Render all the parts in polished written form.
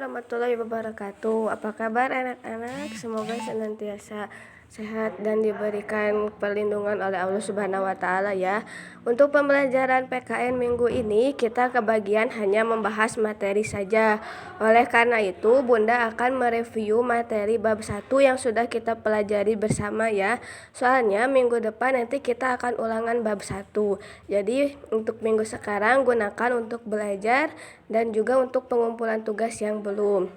warahmatullahi wabarakatuh. Apa kabar anak-anak? Semoga senantiasa sehat dan diberikan perlindungan oleh Allah Subhanahu wa taala ya. Untuk pembelajaran PKN minggu ini kita kebagian hanya membahas materi saja. Oleh karena itu, Bunda akan mereview materi bab 1 yang sudah kita pelajari bersama ya. Soalnya minggu depan nanti kita akan ulangan bab 1. Jadi untuk minggu sekarang gunakan untuk belajar dan juga untuk pengumpulan tugas yang belum.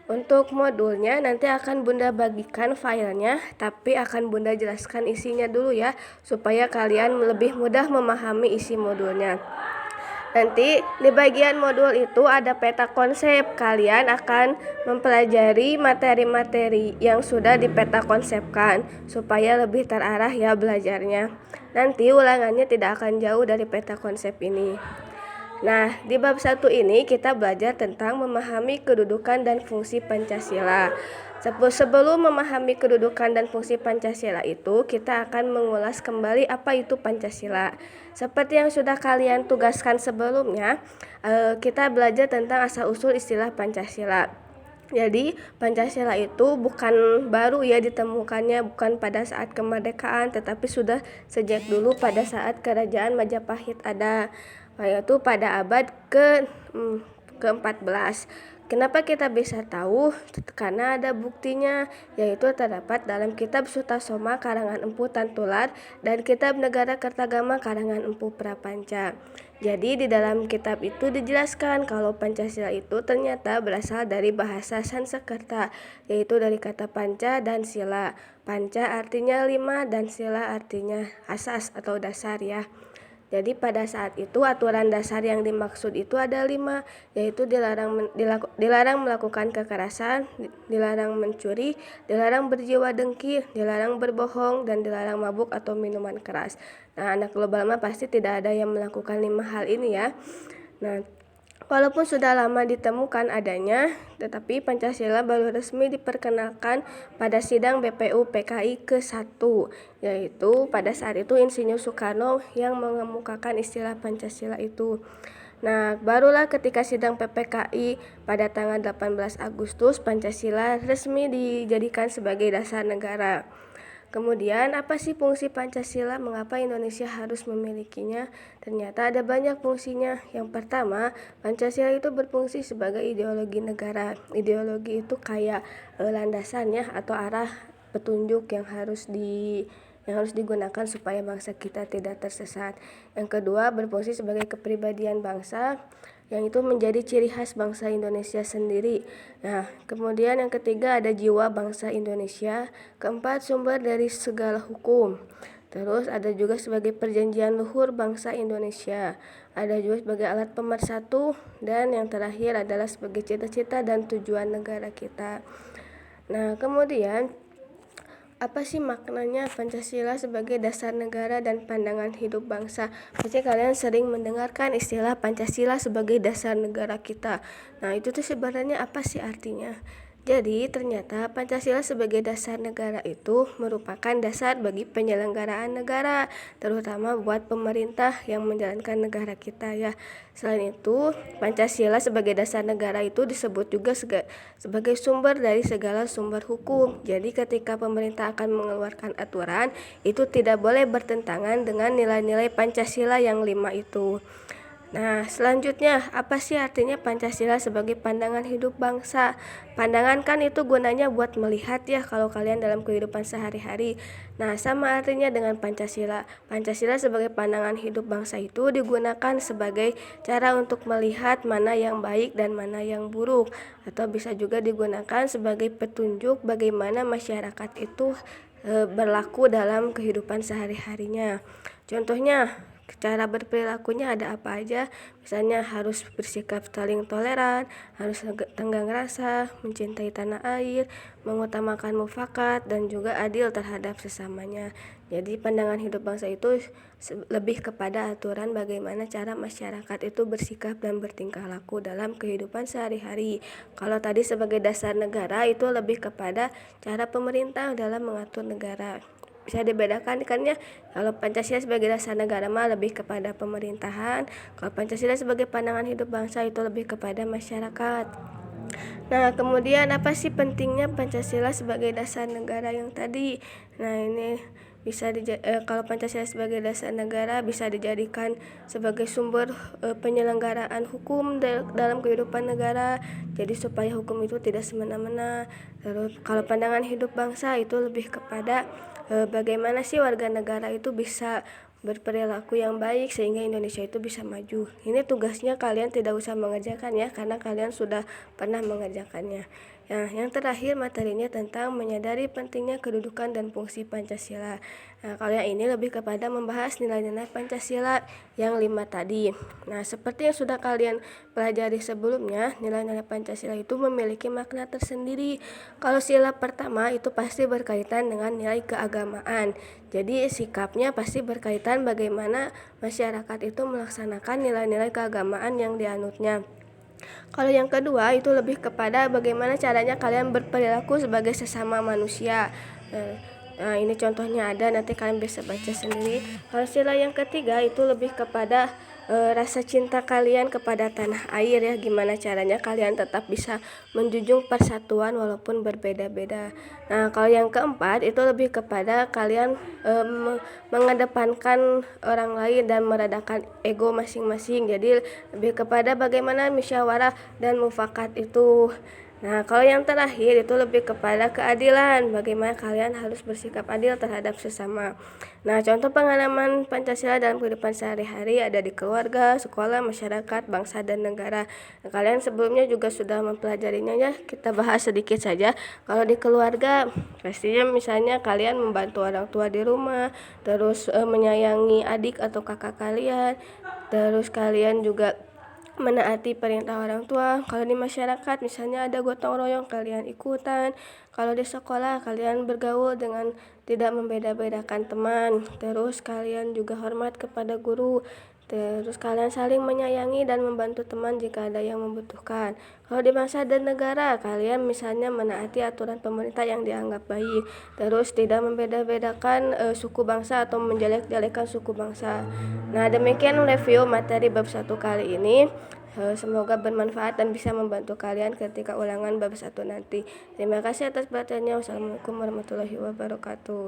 Untuk modulnya nanti akan Bunda bagikan filenya, tapi akan Bunda jelaskan isinya dulu ya, supaya kalian lebih mudah memahami isi modulnya. Nanti di bagian modul itu ada peta konsep. Kalian akan mempelajari materi-materi yang sudah dipeta konsepkan supaya lebih terarah ya belajarnya. Nanti ulangannya tidak akan jauh dari peta konsep ini. Nah, di bab 1 ini kita belajar tentang memahami kedudukan dan fungsi Pancasila. Sebelum memahami kedudukan dan fungsi Pancasila itu, kita akan mengulas kembali apa itu Pancasila. Seperti yang sudah kalian tugaskan sebelumnya, kita belajar tentang asal-usul istilah Pancasila. Jadi Pancasila itu bukan baru ya ditemukannya, bukan pada saat kemerdekaan, tetapi sudah sejak dulu pada saat kerajaan Majapahit ada, yaitu pada abad ke-14. Kenapa kita bisa tahu? Karena ada buktinya, yaitu terdapat dalam kitab Sutasoma karangan Empu Tantular dan kitab Negara Kertagama karangan Empu Prapanca. Jadi di dalam kitab itu dijelaskan kalau Pancasila itu ternyata berasal dari bahasa Sanskerta, yaitu dari kata panca dan sila. Panca artinya 5 dan sila artinya asas atau dasar ya. Jadi pada saat itu aturan dasar yang dimaksud itu ada 5, yaitu dilarang melakukan kekerasan, dilarang mencuri, dilarang berjiwa dengki, dilarang berbohong, dan dilarang mabuk atau minuman keras. Nah, anak global mah pasti tidak ada yang melakukan 5 hal ini ya. Nah, walaupun sudah lama ditemukan adanya, tetapi Pancasila baru resmi diperkenalkan pada sidang BPU PKI ke-1, yaitu pada saat itu Insinyur Soekarno yang mengemukakan istilah Pancasila itu. Nah, barulah ketika sidang PPKI pada tanggal 18 Agustus, Pancasila resmi dijadikan sebagai dasar negara. Kemudian, apa sih fungsi Pancasila? Mengapa Indonesia harus memilikinya? Ternyata ada banyak fungsinya. Yang pertama, Pancasila itu berfungsi sebagai ideologi negara. Ideologi itu kayak landasannya atau arah petunjuk yang harus digunakan supaya bangsa kita tidak tersesat. Yang kedua, berfungsi sebagai kepribadian bangsa, yang itu menjadi ciri khas bangsa Indonesia sendiri. Nah, kemudian yang ketiga ada jiwa bangsa Indonesia. Keempat, sumber dari segala hukum. Terus ada juga sebagai perjanjian luhur bangsa Indonesia. Ada juga sebagai alat pemersatu, dan yang terakhir adalah sebagai cita-cita dan tujuan negara kita. Nah, kemudian apa sih maknanya Pancasila sebagai dasar negara dan pandangan hidup bangsa? Pasti kalian sering mendengarkan istilah Pancasila sebagai dasar negara kita. Nah, itu tuh sebenarnya apa sih artinya? Jadi ternyata Pancasila sebagai dasar negara itu merupakan dasar bagi penyelenggaraan negara, terutama buat pemerintah yang menjalankan negara kita ya. Selain itu, Pancasila sebagai dasar negara itu disebut juga sebagai sumber dari segala sumber hukum. Jadi ketika pemerintah akan mengeluarkan aturan, itu tidak boleh bertentangan dengan nilai-nilai Pancasila yang 5 itu. Nah, selanjutnya, apa sih artinya Pancasila sebagai pandangan hidup bangsa? Pandangan kan itu gunanya buat melihat ya kalau kalian dalam kehidupan sehari-hari. Nah, sama artinya dengan Pancasila. Pancasila sebagai pandangan hidup bangsa itu digunakan sebagai cara untuk melihat mana yang baik dan mana yang buruk. Atau bisa juga digunakan sebagai petunjuk bagaimana masyarakat itu berlaku dalam kehidupan sehari-harinya. Contohnya, cara berperilakunya ada apa aja? Misalnya harus bersikap saling toleran, harus tenggang rasa, mencintai tanah air, mengutamakan mufakat, dan juga adil terhadap sesamanya. Jadi pandangan hidup bangsa itu lebih kepada aturan bagaimana cara masyarakat itu bersikap dan bertingkah laku dalam kehidupan sehari-hari. Kalau tadi sebagai dasar negara itu lebih kepada cara pemerintah dalam mengatur negara. Bisa dibedakan kan ya, kalau Pancasila sebagai dasar negara mah lebih kepada pemerintahan, kalau Pancasila sebagai pandangan hidup bangsa itu lebih kepada masyarakat. Nah, kemudian apa sih pentingnya Pancasila sebagai dasar negara yang tadi? Nah, ini kalau Pancasila sebagai dasar negara bisa dijadikan sebagai sumber penyelenggaraan hukum dalam kehidupan negara. Jadi supaya hukum itu tidak semena-mena. Terus kalau pandangan hidup bangsa itu lebih kepada bagaimana sih warga negara itu bisa berperilaku yang baik sehingga Indonesia itu bisa maju. Ini tugasnya kalian tidak usah mengerjakan ya, karena kalian sudah pernah mengerjakannya. Yang terakhir materinya tentang menyadari pentingnya kedudukan dan fungsi Pancasila. Nah, kalau yang ini lebih kepada membahas nilai-nilai Pancasila yang 5 tadi. Nah, seperti yang sudah kalian pelajari sebelumnya, nilai-nilai Pancasila itu memiliki makna tersendiri. Kalau sila pertama itu pasti berkaitan dengan nilai keagamaan. Jadi sikapnya pasti berkaitan bagaimana masyarakat itu melaksanakan nilai-nilai keagamaan yang dianutnya. Kalau yang kedua itu lebih kepada bagaimana caranya kalian berperilaku sebagai sesama manusia. Nah, ini contohnya ada, nanti kalian bisa baca sendiri. Kalau sila yang ketiga itu lebih kepada rasa cinta kalian kepada tanah air ya, gimana caranya kalian tetap bisa menjunjung persatuan walaupun berbeda-beda. Nah, kalau yang keempat itu lebih kepada kalian mengedepankan orang lain dan meredakan ego masing-masing. Jadi lebih kepada bagaimana musyawarah dan mufakat itu. Nah, kalau yang terakhir itu lebih kepada keadilan, bagaimana kalian harus bersikap adil terhadap sesama. Nah, contoh pengalaman Pancasila dalam kehidupan sehari-hari ada di keluarga, sekolah, masyarakat, bangsa, dan negara. Nah, kalian sebelumnya juga sudah mempelajarinya ya, kita bahas sedikit saja. Kalau di keluarga, pastinya misalnya kalian membantu orang tua di rumah, terus menyayangi adik atau kakak kalian, terus kalian juga menaati perintah orang tua. Kalau di masyarakat misalnya ada gotong royong, kalian ikutan. Kalau di sekolah kalian bergaul dengan tidak membeda-bedakan teman. Terus kalian juga hormat kepada guru. Terus kalian saling menyayangi dan membantu teman jika ada yang membutuhkan. Kalau di bangsa dan negara, kalian misalnya menaati aturan pemerintah yang dianggap baik. Terus tidak membeda-bedakan suku bangsa atau menjelek-jelekan suku bangsa. Nah, demikian review materi bab 1 kali ini. Semoga bermanfaat dan bisa membantu kalian ketika ulangan bab 1 nanti. Terima kasih atas perhatiannya. Wassalamualaikum warahmatullahi wabarakatuh.